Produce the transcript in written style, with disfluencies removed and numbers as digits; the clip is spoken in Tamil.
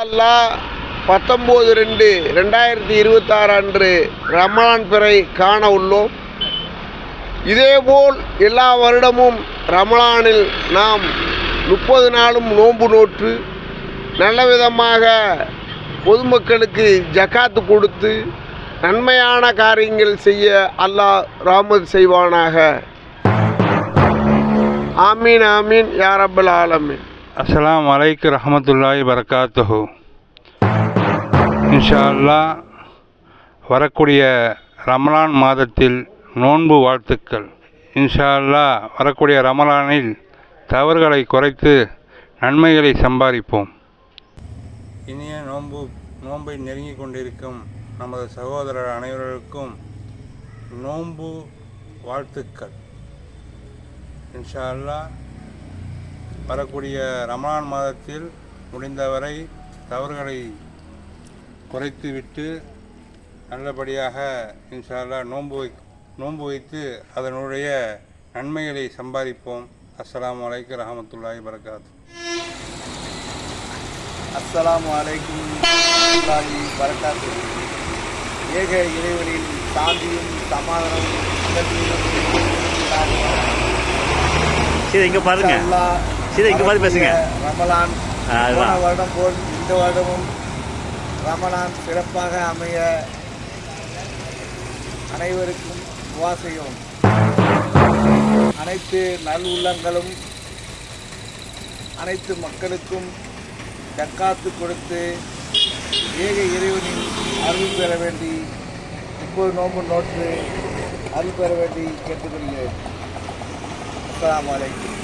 அல்லாஹ் 19/2/2026 அன்று ரமலான் பிறை காண உள்ளோம். இதேபோல் எல்லா வருடமும் ரமலானில் நாம் 30 நாளும் நோன்பு நோற்று நல்ல விதமாக பொதுமக்களுக்கு ஜகாத்து கொடுத்து நன்மையான காரியங்கள் செய்ய அல்லாஹ் ரஹ்மத் செய்வானாக. ஆமீன் ஆமீன் யா ரப்பல் ஆலமீன். அஸ்ஸலாமு அலைக்கும் ரஹ்மத்துல்லாஹி வரகாத்துஹு. இன்ஷா அல்லாஹ் வரக்கூடிய ரமலான் மாதத்தில் நோன்பு வாழ்த்துக்கள். இன்ஷா அல்லாஹ் வரக்கூடிய ரமலானில் தவறுகளை குறைத்து நன்மைகளை சம்பாதிப்போம். இனிய நோன்பை நெருங்கி கொண்டிருக்கும் நமது சகோதரர் அனைவருக்கும் நோன்பு வாழ்த்துக்கள். இன்ஷா அல்லாஹ் வரக்கூடிய ரமலான் மாதத்தில் முடிந்தவரை தவறுகளை குறைத்துவிட்டு நல்லபடியாக இன்ஷா அல்லாஹ் நோன்பு வைத்து அதனுடைய நன்மைகளை சம்பாதிப்போம். அஸ்ஸலாமு அலைக்கும் ரஹ்மத்துல்லாஹி வரகாத்து. அஸ்ஸலாமு அலைக்கும் வரஹ்மத்துல்லாஹி வரகாத்து. ஏக இறைவனின் சாந்தியும் சமாதானமும் இங்கே பாருங்க, இங்கே பார்த்து பேசுங்க. ரமலான் போன வருடம் போல் இந்த வருடமும் ரமலான் சிறப்பாக அமைய அனைவருக்கும் துஆ செய்யும். அனைத்து நல் உள்ளங்களும் அனைத்து மக்களுக்கும் ஜக்காத்து கொடுத்து ஏக இறைவனின் அருள் பெற வேண்டி 30 நோன்பு நோற்று அருள் பெற வேண்டி கேட்டுக்கொள்கிறேன். அஸ்ஸலாமு அலைக்கும்.